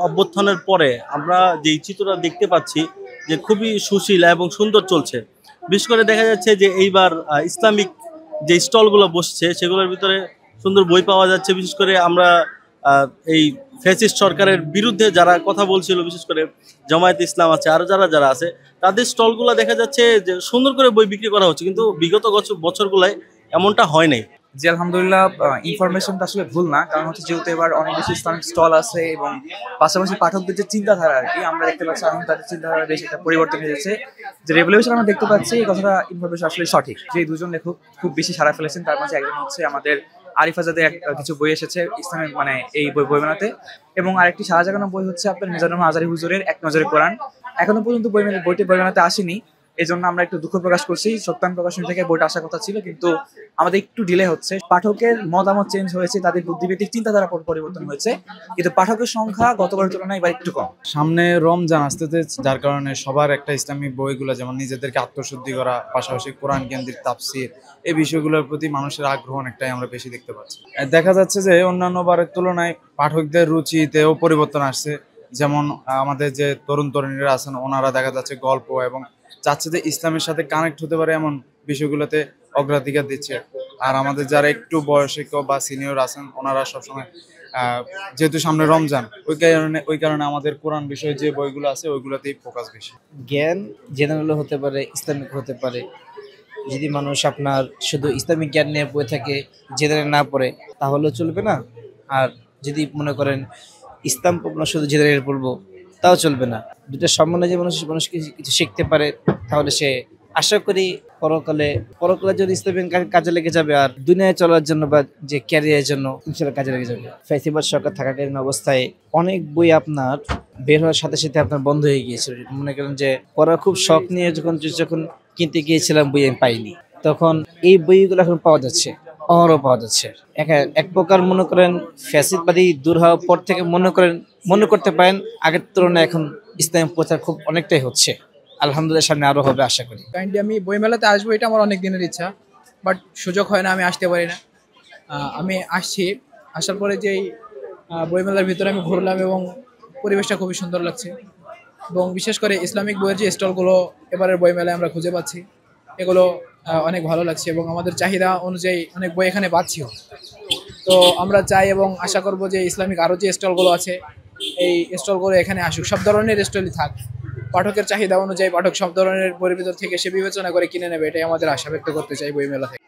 অভ্যুত্থানের পরে আমরা যেই চিত্রটা দেখতে পাচ্ছি যে খুবই সুশীল এবং সুন্দর চলছে। বিশেষ করে দেখা যাচ্ছে যে এইবার ইসলামিক যে স্টলগুলো বসছে সেগুলোর ভিতরে সুন্দর বই পাওয়া যাচ্ছে। বিশেষ করে আমরা এই ফ্যাসিস্ট সরকারের বিরুদ্ধে যারা কথা বলছিল, বিশেষ করে জামায়াত ইসলাম আছে, আরো যারা যারা আছে, তাদের স্টলগুলো দেখা যাচ্ছে যে সুন্দর করে বই বিক্রি করা হচ্ছে, কিন্তু বিগত বছরগুলোয় এমনটা হয় নাই। জি আলহামদুলিল্লাহ, ইনফরমেশনটা আসলে ভুল না, কারণ হচ্ছে যেহেতু এবার অনেক বেশি ইসলামিক স্টল আছে এবং পাশাপাশি পাঠকদের যে চিন্তাধারা আর কি আমরা দেখতে পাচ্ছি এখন তাদের চিন্তাধারা বেশ একটা পরিবর্তন হয়েছে। যে রেভলিউশন আমরা দেখতে পাচ্ছি এই কথাটা ইনফরমেশন আসলে সঠিক। যে দুজন লেখক খুব বেশি সাড়া ফেলেছেন, তার মাঝে একজন হচ্ছে আমাদের আরিফাজাদের কিছু বই এসেছে ইসলামিক মানে এই বই বানাতে, এবং আরেকটি সারা জাগানো বই হচ্ছে আপনার মিজানুর রহমান আজারি হুজুরের এক নজরে কোরআন। এখনো পর্যন্ত বই বানাতে আসেনি, এই জন্য আমরা একটু দুঃখ প্রকাশ করছি। সত্যায়ন প্রকাশনী থেকে বইটা আসার কথা ছিল, কিন্তু আমাদের একটু ডিলে হচ্ছে। পাঠকের মতামত চেঞ্জ হয়েছে, তাদের বুদ্ধিবৃত্তিক চিন্তাধারা পরিবর্তন হয়েছে, কিন্তু পাঠকের সংখ্যা গতবারের তুলনায় এবার একটু কম। সামনে রমজান আসতেছে, যার কারণে সবার একটা ইসলামিক বইগুলো যেমন নিজেদেরকে আত্মশুদ্ধি করা, পাশাপাশি কোরআন কেন্দ্রিক তাফসির, এই বিষয়গুলোর প্রতি মানুষের আগ্রহ অনেকটাই আমরা বেশি দেখতে পাচ্ছি। দেখা যাচ্ছে যে অন্যান্য বারের তুলনায় পাঠকদের রুচিতেও পরিবর্তন আসছে। যেমন আমাদের যে তরুণ তরুণীরা আছেন, ওনারা দেখা যাচ্ছে গল্প এবং চাচ্ছে যে ইসলামের সাথে কানেক্ট হতে পারে এমন বিষয়গুলোতে অগ্রাধিকার দিচ্ছে। আর আমাদের যারা একটু বয়স্ক বা সিনিয়র আছেন, ওনারা সবসময় যেহেতু সামনে রমজান, ওই কারণে আমাদের কোরআন বিষয়ে যে বইগুলো আছে ওইগুলোতেই ফোকাস বেশি। জ্ঞান জেনারেল হতে পারে, ইসলামিক হতে পারে। যদি মানুষ আপনার শুধু ইসলামিক জ্ঞান নিয়ে পড়ে থাকে, জেনারেল না পড়ে, তাহলেও চলবে না। আর যদি মনে করেন ইসলাম পড়বো শুধু জেনারেল পড়বো, তাও চলবে না। দুটো সম্বন্ধে যে মানুষকে কিছু শিখতে পারে, তাহলে সে আশা করি পরকালে যদি ইসলামিক কাজে লেগে যাবে, আর দুনিয়ায় চলার জন্য বা যে ক্যারিয়ারের জন্য ইনশাআল্লাহ কাজে লেগে যাবে। ফ্যাসিবাদ সরকার থাকাকালীন অবস্থায় অনেক বই আপনার বের হওয়ার সাথে সাথে আপনার বন্ধ হয়ে গিয়েছিল। মনে করেন যে পড়ার খুব শখ নিয়ে যখন কিনতে গিয়েছিলাম, বই আমি পাইনি। তখন এই বইগুলো এখন পাওয়া যাচ্ছে, অহরহ পাওয়া যাচ্ছে। এক প্রকার মনে করেন ফ্যাসিবাদী দূর হওয়ার পর থেকে মনে করতে পারেন আগের তুলনায় এখন ইসলাম প্রচার খুব অনেকটাই হচ্ছে। আলহামদুলিল্লাহ, সামনে আরো হবে আশা করি। কাইন্ডলি আমি বইমেলাতে আসবো, এটা আমার অনেক দিনের ইচ্ছা, বাট সুযোগ হয় না, আমি আসতে পারি না। আমি আসছি, আসার পরে যেই বইমেলার ভিতরে আমি ঘুরলাম এবং পরিবেশটা খুবই সুন্দর লাগছে, এবং বিশেষ করে ইসলামিক বইয়ের যে স্টলগুলো এবারের বইমেলায় আমরা খুঁজে পাচ্ছি, এগুলো অনেক ভালো লাগছে এবং আমাদের চাহিদা অনুযায়ী অনেক বই এখানে পাচ্ছিও। তো আমরা চাই এবং আশা করব যে ইসলামিক আরও যে স্টলগুলো আছে, এই স্টলগুলো এখানে আসুক, সব ধরনের স্টলই থাক। পাঠকের চাহিদা অনুযায়ী পাঠক সব ধরনের বইয়ের ভিতর থেকে সে বিবেচনা করে কিনে নেবে, এটাই আমাদের আশা ব্যক্ত করতে চাই বইমেলা থেকে।